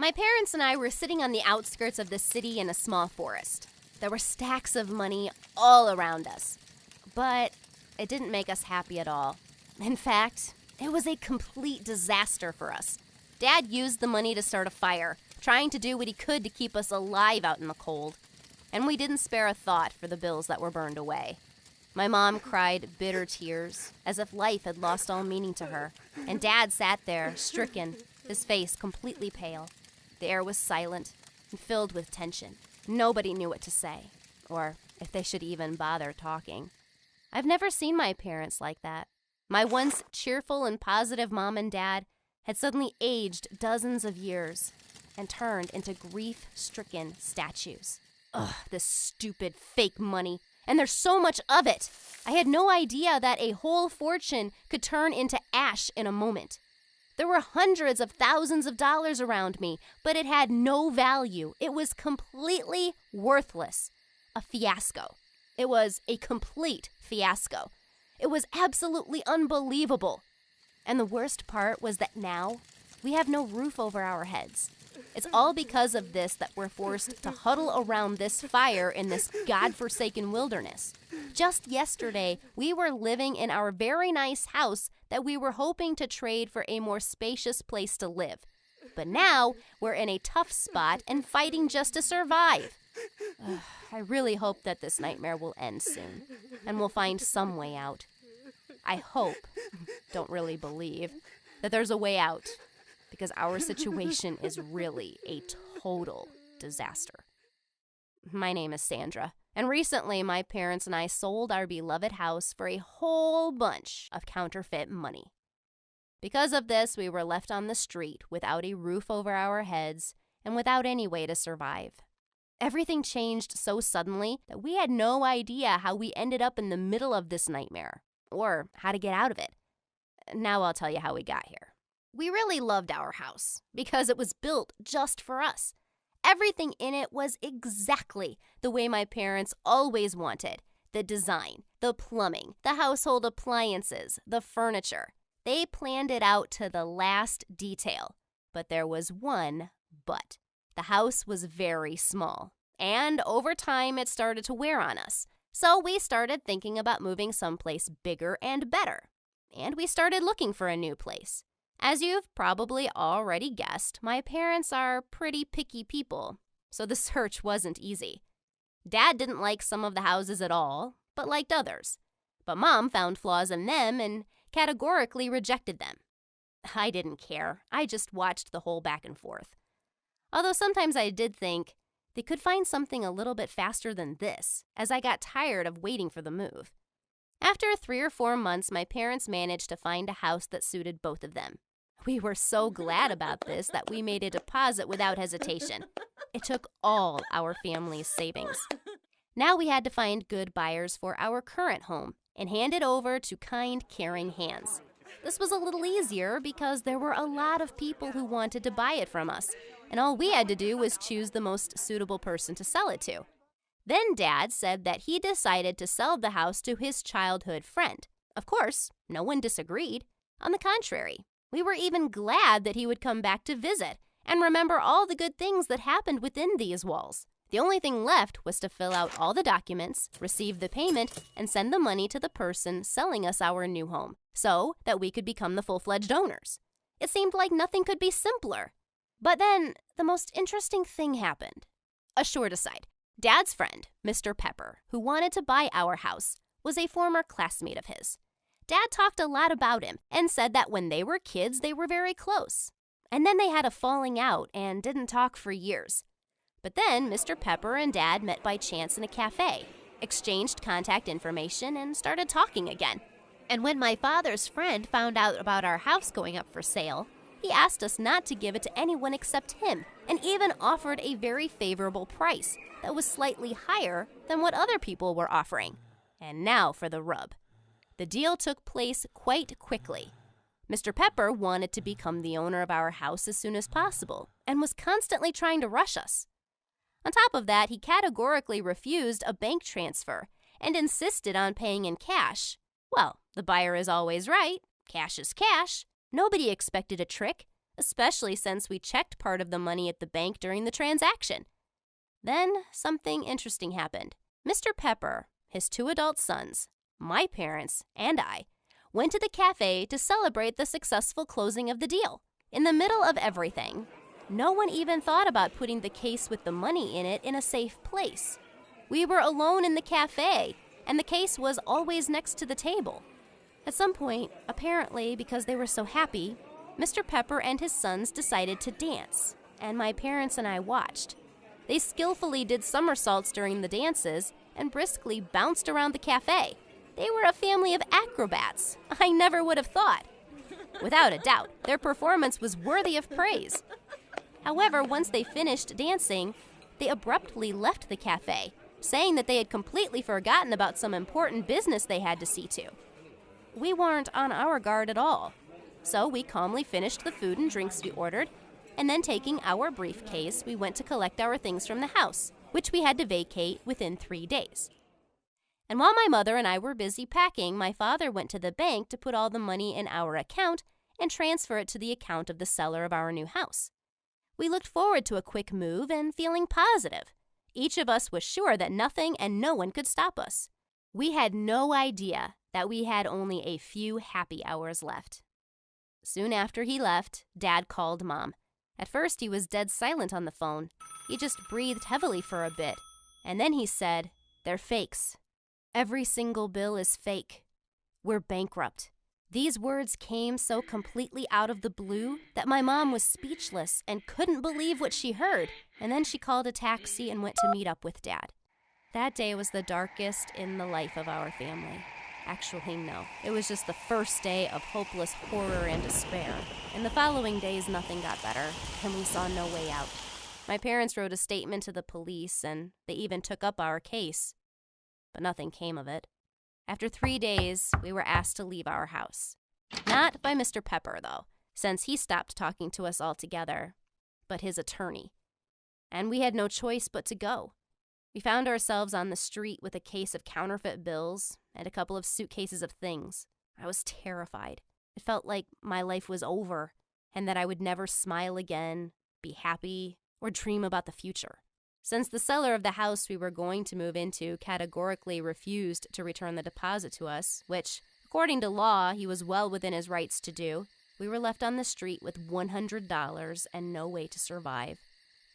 My parents and I were sitting on the outskirts of the city in a small forest. There were stacks of money all around us, but it didn't make us happy at all. In fact, it was a complete disaster for us. Dad used the money to start a fire, trying to do what he could to keep us alive out in the cold. And we didn't spare a thought for the bills that were burned away. My mom cried bitter tears, as if life had lost all meaning to her. And Dad sat there, stricken, his face completely pale. The air was silent and filled with tension. Nobody knew what to say, or if they should even bother talking. I've never seen my parents like that. My once cheerful and positive mom and dad had suddenly aged dozens of years and turned into grief-stricken statues. Ugh, this stupid fake money. And there's so much of it. I had no idea that a whole fortune could turn into ash in a moment. There were hundreds of thousands of dollars around me, but it had no value. It was completely worthless. A fiasco. It was a complete fiasco. It was absolutely unbelievable. And the worst part was that now we have no roof over our heads. It's all because of this that we're forced to huddle around this fire in this godforsaken wilderness. Just yesterday, we were living in our very nice house that we were hoping to trade for a more spacious place to live. But now, we're in a tough spot and fighting just to survive. I really hope that this nightmare will end soon, and we'll find some way out. I hope, don't really believe, that there's a way out, because our situation is really a total disaster. My name is Sandra, and recently my parents and I sold our beloved house for a whole bunch of counterfeit money. Because of this, we were left on the street without a roof over our heads and without any way to survive. Everything changed so suddenly that we had no idea how we ended up in the middle of this nightmare, or how to get out of it. Now I'll tell you how we got here. We really loved our house because it was built just for us. Everything in it was exactly the way my parents always wanted. The design, the plumbing, the household appliances, the furniture. They planned it out to the last detail. But there was one but. The house was very small, and over time it started to wear on us. So we started thinking about moving someplace bigger and better. And we started looking for a new place. As you've probably already guessed, my parents are pretty picky people, so the search wasn't easy. Dad didn't like some of the houses at all, but liked others. But Mom found flaws in them and categorically rejected them. I didn't care. I just watched the whole back and forth. Although sometimes I did think they could find something a little bit faster than this, as I got tired of waiting for the move. After 3 or 4 months, my parents managed to find a house that suited both of them. We were so glad about this that we made a deposit without hesitation. It took all our family's savings. Now we had to find good buyers for our current home and hand it over to kind, caring hands. This was a little easier because there were a lot of people who wanted to buy it from us, and all we had to do was choose the most suitable person to sell it to. Then Dad said that he decided to sell the house to his childhood friend. Of course, no one disagreed. On the contrary, we were even glad that he would come back to visit and remember all the good things that happened within these walls. The only thing left was to fill out all the documents, receive the payment, and send the money to the person selling us our new home so that we could become the full-fledged owners. It seemed like nothing could be simpler. But then the most interesting thing happened. A short aside. Dad's friend, Mr. Pepper, who wanted to buy our house, was a former classmate of his. Dad talked a lot about him and said that when they were kids, they were very close. And then they had a falling out and didn't talk for years. But then Mr. Pepper and Dad met by chance in a cafe, exchanged contact information, and started talking again. And when my father's friend found out about our house going up for sale, he asked us not to give it to anyone except him, and even offered a very favorable price that was slightly higher than what other people were offering. And now for the rub. The deal took place quite quickly. Mr. Pepper wanted to become the owner of our house as soon as possible and was constantly trying to rush us. On top of that, he categorically refused a bank transfer and insisted on paying in cash. Well, the buyer is always right. Cash is cash. Nobody expected a trick. especially since we checked part of the money at the bank during the transaction. Then something interesting happened. Mr. Pepper, his 2 adult sons, my parents, and I went to the cafe to celebrate the successful closing of the deal. In the middle of everything, no one even thought about putting the case with the money in it in a safe place. We were alone in the cafe, and the case was always next to the table. At some point, apparently because they were so happy, Mr. Pepper and his sons decided to dance, and my parents and I watched. They skillfully did somersaults during the dances and briskly bounced around the cafe. They were a family of acrobats. I never would have thought. Without a doubt, their performance was worthy of praise. However, once they finished dancing, they abruptly left the cafe, saying that they had completely forgotten about some important business they had to see to. We weren't on our guard at all, so we calmly finished the food and drinks we ordered, and then taking our briefcase, we went to collect our things from the house, which we had to vacate within 3 days. And while my mother and I were busy packing, my father went to the bank to put all the money in our account and transfer it to the account of the seller of our new house. We looked forward to a quick move and feeling positive. Each of us was sure that nothing and no one could stop us. We had no idea that we had only a few happy hours left. Soon after he left, Dad called Mom. At first, he was dead silent on the phone. He just breathed heavily for a bit, and then he said, "They're fakes. Every single bill is fake. We're bankrupt." These words came so completely out of the blue that my mom was speechless and couldn't believe what she heard, and then she called a taxi and went to meet up with Dad. That day was the darkest in the life of our family. Actually, no. It was just the first day of hopeless horror and despair. In the following days, nothing got better, and we saw no way out. My parents wrote a statement to the police, and they even took up our case. But nothing came of it. After 3 days, we were asked to leave our house. Not by Mr. Pepper, though, since he stopped talking to us altogether, but his attorney. And we had no choice but to go. We found ourselves on the street with a case of counterfeit bills and a couple of suitcases of things. I was terrified. It felt like my life was over and that I would never smile again, be happy, or dream about the future. Since the seller of the house we were going to move into categorically refused to return the deposit to us, which, according to law, he was well within his rights to do, we were left on the street with $100 and no way to survive.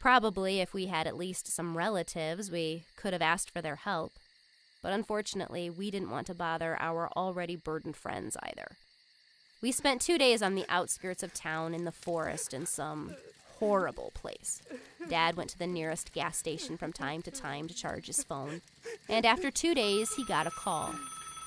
Probably, if we had at least some relatives, we could have asked for their help. But unfortunately, we didn't want to bother our already burdened friends either. We spent 2 days on the outskirts of town in the forest in some horrible place. Dad went to the nearest gas station from time to time to charge his phone. And after 2 days, he got a call.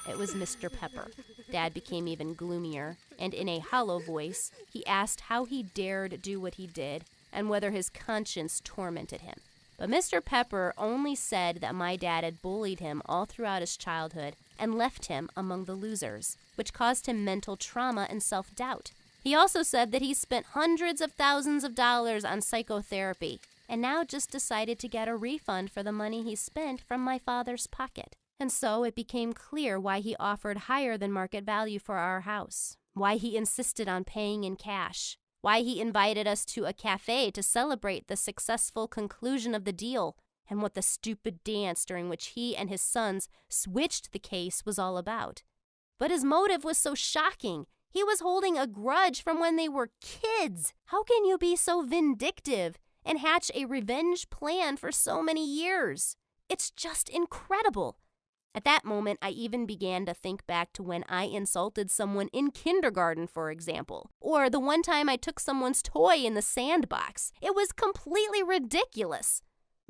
It was Mr. Pepper. Dad became even gloomier, and in a hollow voice, he asked how he dared do what he did and whether his conscience tormented him. But Mr. Pepper only said that my dad had bullied him all throughout his childhood and left him among the losers, which caused him mental trauma and self-doubt. He also said that he spent hundreds of thousands of dollars on psychotherapy and now just decided to get a refund for the money he spent from my father's pocket. And so it became clear why he offered higher than market value for our house, why he insisted on paying in cash, why he invited us to a cafe to celebrate the successful conclusion of the deal, and what the stupid dance during which he and his sons switched the case was all about. But his motive was so shocking. He was holding a grudge from when they were kids. How can you be so vindictive and hatch a revenge plan for so many years? It's just incredible. At that moment, I even began to think back to when I insulted someone in kindergarten, for example, or the one time I took someone's toy in the sandbox. It was completely ridiculous.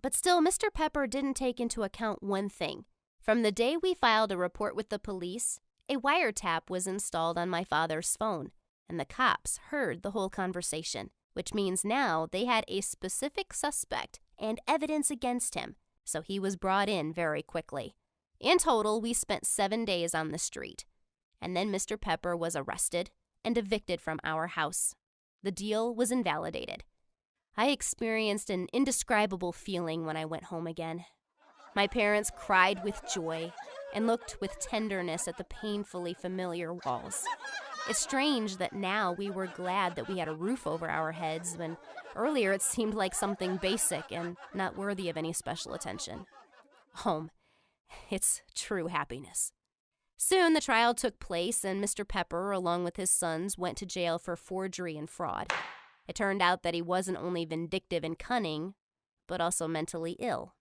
But still, Mr. Pepper didn't take into account one thing. From the day we filed a report with the police, a wiretap was installed on my father's phone, and the cops heard the whole conversation, which means now they had a specific suspect and evidence against him, so he was brought in very quickly. In total, we spent 7 days on the street, and then Mr. Pepper was arrested and evicted from our house. The deal was invalidated. I experienced an indescribable feeling when I went home again. My parents cried with joy and looked with tenderness at the painfully familiar walls. It's strange that now we were glad that we had a roof over our heads when earlier it seemed like something basic and not worthy of any special attention. Home. It's true happiness. Soon the trial took place, and Mr. Pepper, along with his sons, went to jail for forgery and fraud. It turned out that he wasn't only vindictive and cunning, but also mentally ill.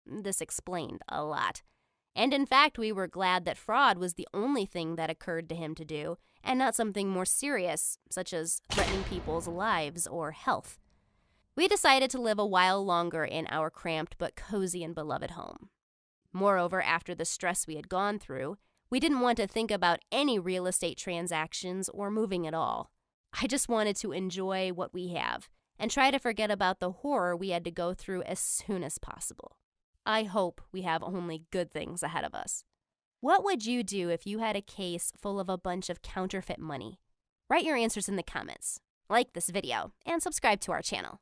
This explained a lot. And in fact, we were glad that fraud was the only thing that occurred to him to do, and not something more serious, such as threatening people's lives or health. We decided to live a while longer in our cramped but cozy and beloved home. Moreover, after the stress we had gone through, we didn't want to think about any real estate transactions or moving at all. I just wanted to enjoy what we have and try to forget about the horror we had to go through as soon as possible. I hope we have only good things ahead of us. What would you do if you had a case full of a bunch of counterfeit money? Write your answers in the comments, like this video, and subscribe to our channel.